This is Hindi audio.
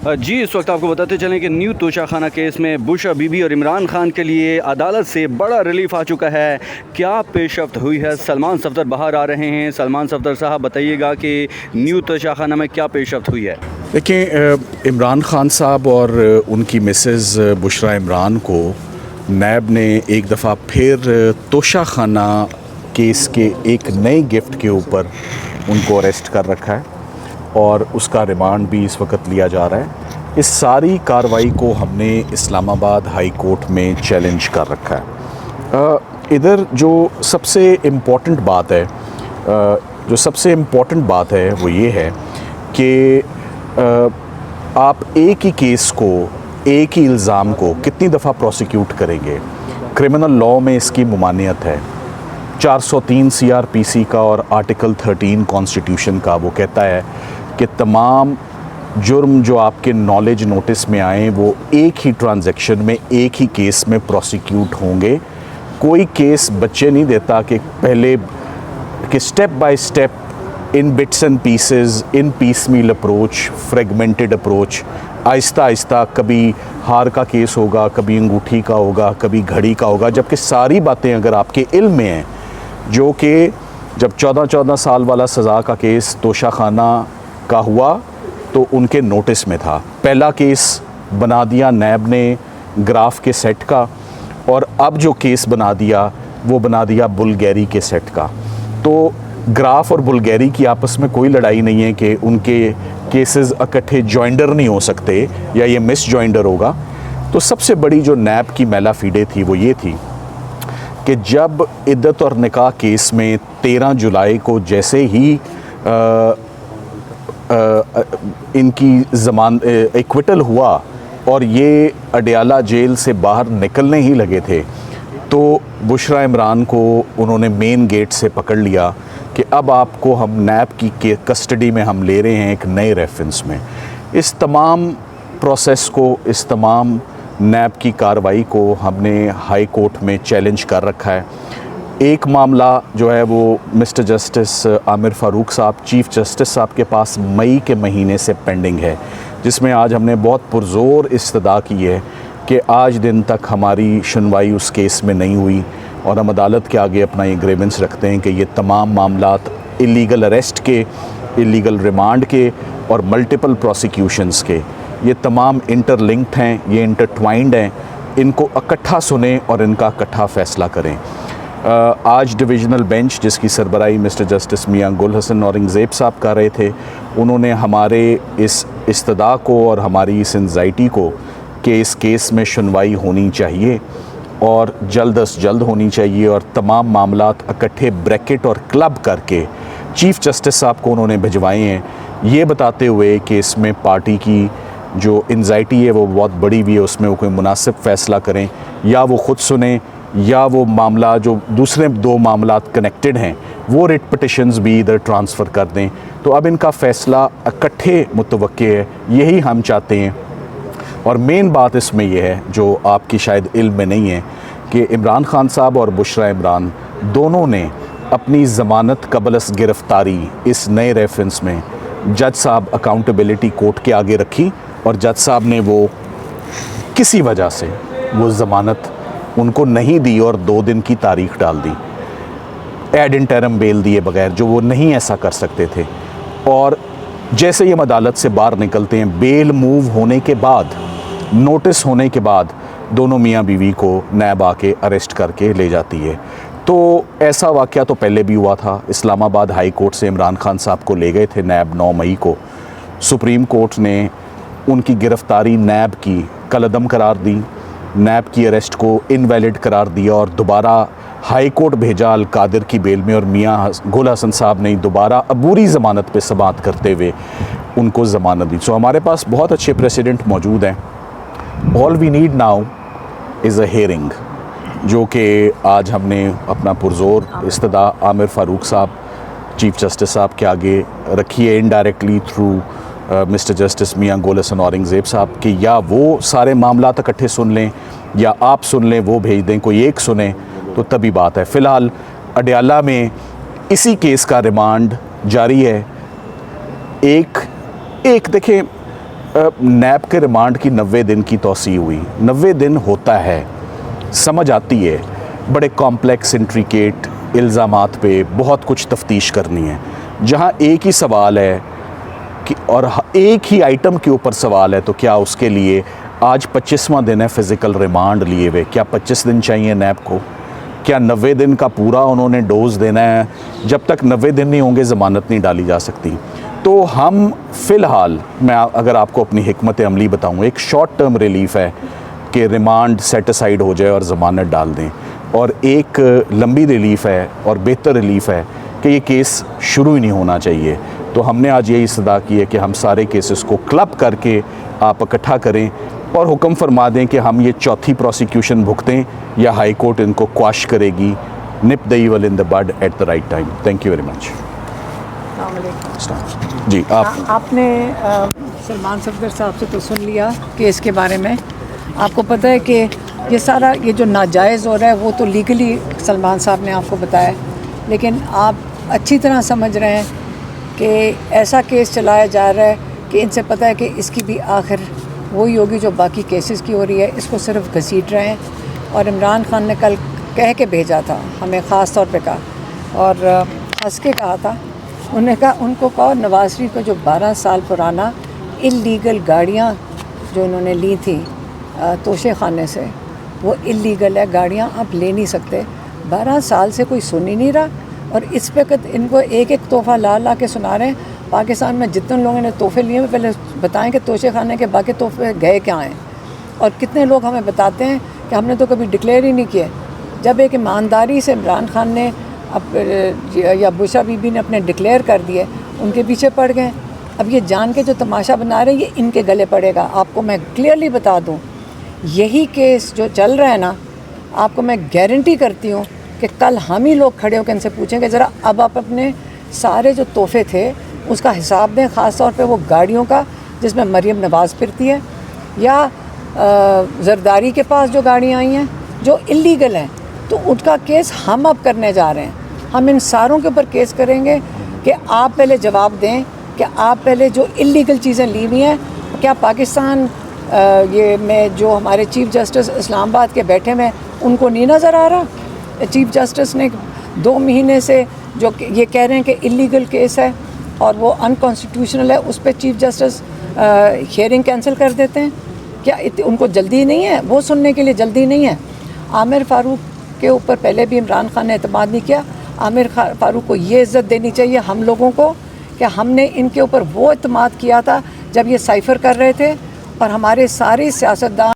जी, इस वक्त आपको बताते चलें कि न्यू तोशाखाना केस में बुशरा बीबी और इमरान खान के लिए अदालत से बड़ा रिलीफ आ चुका है। क्या पेशरफ्त हुई है? सलमान सफदर बाहर आ रहे हैं। सलमान सफदर साहब, बताइएगा कि न्यू तोशाखाना में क्या पेशरफ्त हुई है? देखिए, इमरान खान साहब और उनकी मिसेज़ बुशरा इमरान को नैब ने एक दफ़ा फिर तोशाखाना केस के एक नए गिफ्ट के ऊपर उनको अरेस्ट कर रखा है और उसका रिमांड भी इस वक्त लिया जा रहा है। इस सारी कार्रवाई को हमने इस्लामाबाद हाई कोर्ट में चैलेंज कर रखा है। इधर जो सबसे इम्पॉर्टेंट बात है वो ये है कि आप एक ही केस को, एक ही इल्ज़ाम को कितनी दफ़ा प्रोसिक्यूट करेंगे। क्रिमिनल लॉ में इसकी मुमानियत है। 403 CRPC का और आर्टिकल 13 कॉन्स्टिट्यूशन का वो कहता है कि तमाम जुर्म जो आपके नॉलेज नोटिस में आए वो एक ही ट्रांजैक्शन में, एक ही केस में प्रोसिक्यूट होंगे। कोई केस बच्चे नहीं देता कि पहले कि step by step in bits and pieces, in piecemeal approach, fragmented approach, Aahista Aahista कभी हार का केस होगा, कभी अंगूठी का होगा, कभी घड़ी का होगा। जबकि सारी बातें अगर आपके इल्म में हैं, जो कि जब 14 साल वाला सज़ा का केस तोशाखाना का हुआ तो उनके नोटिस में था। पहला केस बना दिया नैब ने ग्राफ के सेट का, और अब जो केस बना दिया वो बना दिया बुल्गेरी के सेट का। तो ग्राफ और बुल्गेरी की आपस में कोई लड़ाई नहीं है कि उनके केसेस इकट्ठे जॉइंडर नहीं हो सकते या ये मिस जॉइंडर होगा। तो सबसे बड़ी जो नैब की मैला फीडे थी वो ये थी कि जब इद्दत और निकाह केस में 13 जुलाई को जैसे ही इनकी एक्विटल हुआ और ये अडयाला जेल से बाहर निकलने ही लगे थे, तो बुशरा इमरान को उन्होंने मेन गेट से पकड़ लिया कि अब आपको हम नैब की कस्टडी में हम ले रहे हैं एक नए रेफरेंस में। इस तमाम प्रोसेस को, इस तमाम नैब की कार्रवाई को हमने हाई कोर्ट में चैलेंज कर रखा है। एक मामला जो है वो मिस्टर जस्टिस आमिर फ़ारूक साहब, चीफ़ जस्टिस साहब के पास मई के महीने से पेंडिंग है, जिसमें आज हमने बहुत पुरज़ोर इस्तदा की है कि आज दिन तक हमारी सुनवाई उस केस में नहीं हुई, और हम अदालत के आगे अपना ये ग्रीवेंस रखते हैं कि ये तमाम मामलात इलीगल अरेस्ट के, इलीगल रिमांड के और मल्टीपल प्रोसिक्यूशंस के, ये तमाम इंटरलिंक्ड हैं, ये इंटरट्वाइंड हैं। इनको इकट्ठा सुने और इनका इकट्ठा फ़ैसला करें। आज डिविज़नल बेंच, जिसकी सरबराही मिस्टर जस्टिस मियां गुल हसन औरंगज़ेब साहब कर रहे थे, उन्होंने हमारे इस इस्तदा को और हमारी इस एंजाइटी को कि इस केस में सुनवाई होनी चाहिए और जल्द अज जल्द होनी चाहिए, और तमाम मामलात इकट्ठे ब्रैकेट और क्लब करके चीफ़ जस्टिस साहब को उन्होंने भिजवाए हैं, ये बताते हुए कि इसमें पार्टी की जो एंजाइटी है वो बहुत बड़ी हुई है, उसमें वो कोई मुनासिब फ़ैसला करें, या वो ख़ुद सुने, या वो मामला जो दूसरे 2 मामलात कनेक्टेड हैं वो रिट पिटिशंस भी इधर ट्रांसफ़र कर दें। तो अब इनका फ़ैसला इकट्ठे मुतवक्के है, यही हम चाहते हैं। और मेन बात इसमें यह है जो आपकी शायद इल्म में नहीं है कि इमरान खान साहब और बुशरा इमरान दोनों ने अपनी ज़मानत क़बल गिरफ़्तारी इस नए रेफरेंस में जज साहब अकाउंटेबिलिटी कोर्ट के आगे रखी, और जज साहब ने वो किसी वजह से वो ज़मानत उनको नहीं दी और 2 दिन की तारीख डाल दी, एड इंटरम बेल दिए बगैर, जो वो नहीं ऐसा कर सकते थे। और जैसे ही हम अदालत से बाहर निकलते हैं, बेल मूव होने के बाद, नोटिस होने के बाद, दोनों मियाँ बीवी को नैब आके अरेस्ट करके ले जाती है। तो ऐसा वाक़या तो पहले भी हुआ था। इस्लामाबाद हाई कोर्ट से इमरान खान साहब को ले गए थे नैब 9 मई को। सुप्रीम कोर्ट ने उनकी गिरफ़्तारी नैब की कलअदम करार दी, नैब की अरेस्ट को इनवैलिड करार दिया, और दोबारा हाई कोर्ट भेजा अलकादिर की बेल में, और मियाँ गुल हसन साहब ने दोबारा अबूरी ज़मानत पे समाअत करते हुए उनको ज़मानत दी। सो हमारे पास बहुत अच्छे प्रेसिडेंट मौजूद हैं। All we need now is a hearing, जो कि आज हमने अपना पुरज़ोर इस्तदा आमिर फ़ारूक साहब, चीफ़ जस्टिस साहब के आगे रखी है, इनडायरेक्टली थ्रू मिस्टर जस्टिस मियां गुल हसन औरंगज़ेब साहब कि या वो सारे मामला इकट्ठे सुन लें या आप सुन लें, वो भेज दें, कोई एक सुने तो तभी बात है। फ़िलहाल अडयाला में इसी केस का रिमांड जारी है। एक देखें, नैब के रिमांड की 90 दिन की तौसीह हुई। 90 दिन होता है, समझ आती है, बड़े कॉम्प्लेक्स इंट्रिकेट इल्ज़ामात पे बहुत कुछ तफ्तीश करनी है। जहाँ एक ही सवाल है कि और एक ही आइटम के ऊपर सवाल है, तो क्या उसके लिए आज 25वां दिन है फ़िज़िकल रिमांड लिए हुए, क्या 25 दिन चाहिए नैब को? क्या 90 दिन का पूरा उन्होंने डोज देना है? जब तक 90 दिन नहीं होंगे ज़मानत नहीं डाली जा सकती। तो हम फ़िलहाल, मैं अगर आपको अपनी हिकमत अमली बताऊँ, एक शॉर्ट टर्म रिलीफ़ है कि रिमांड सेट असाइड हो जाए और ज़मानत डाल दें, और एक लंबी रिलीफ़ है और बेहतर रिलीफ़ है कि ये केस शुरू ही नहीं होना चाहिए। तो हमने आज यही सदा की है कि हम सारे केसेस को क्लब करके आप इकट्ठा करें और हुक्म फरमा दें कि हम ये चौथी प्रोसिक्यूशन भुगतें या हाई कोर्ट इनको क्वाश करेगी। Nip the evil in the bud at the right time. Thank you very much. जी आपने सलमान सफदर साहब से तो सुन लिया केस के बारे में। आपको पता है कि ये सारा ये जो नाजायज़ हो रहा है वो तो लीगली सलमान साहब ने आपको बताया, लेकिन आप अच्छी तरह समझ रहे हैं कि ऐसा केस चलाया जा रहा है कि इनसे पता है कि इसकी भी आखिर वही होगी जो बाकी केसेस की हो रही है। इसको सिर्फ घसीट रहे हैं। और इमरान खान ने कल कह के भेजा था, हमें ख़ास तौर पे कहा और हंस के कहा था, उनको कहा नवाज शरीफ का जो 12 साल पुराना इल्लीगल गाड़ियाँ जो उन्होंने ली थी तोशे खाने से, वो इल्लीगल है, गाड़ियाँ आप ले नहीं सकते। 12 साल से कोई सुन ही नहीं रहा और इस पे इनको एक एक तोहफ़ा ला के सुना रहे हैं। पाकिस्तान में जितने लोगों ने तोहफ़े लिए हैं पहले बताएं कि तोशे खाने के बाकी तोहफ़े गए क्या हैं। और कितने लोग हमें बताते हैं कि हमने तो कभी डिक्लेयर ही नहीं किए। जब एक ईमानदारी से इमरान खान ने या बुशरा बीबी ने अपने डिक्लेयर कर दिए, उनके पीछे पड़ गए। अब ये जान के जो तमाशा बना रहे हैं ये इनके गले पड़ेगा। आपको मैं क्लियरली बता दूं, यही केस जो चल रहा है ना, आपको मैं गारंटी करती हूँ कि कल हम ही लोग खड़े होकर इनसे पूछेंगे ज़रा अब आप अपने सारे जो तोहफ़े थे उसका हिसाब दें, ख़ास तौर पे वो गाड़ियों का जिसमें मरीम नवाज़ फिरती है, या जरदारी के पास जो गाड़ियाँ आई हैं जो इल्लीगल हैं, तो उनका केस हम अब करने जा रहे हैं। हम इन सारों के ऊपर केस करेंगे कि आप पहले जवाब दें कि आप पहले जो इल्लीगल चीज़ें ली हुई हैं, क्या पाकिस्तान ये में जो हमारे चीफ़ जस्टिस इस्लामाबाद के बैठे में उनको नहीं नज़र आ रहा? चीफ़ जस्टिस ने 2 महीने से जो ये कह रहे हैं कि इल्लीगल केस है और वो अनकॉन्स्टिट्यूशनल है, उस पर चीफ़ जस्टिस हियरिंग कैंसिल कर देते हैं। क्या उनको जल्दी नहीं है? वो सुनने के लिए जल्दी नहीं है? आमिर फ़ारूक के ऊपर पहले भी इमरान खान ने एतमाद नहीं किया। आमिर फ़ारूक को ये इज़्ज़त देनी चाहिए हम लोगों को कि हमने इनके ऊपर वो एतमाद किया था जब ये साइफ़र कर रहे थे और हमारे सारे सियासतदान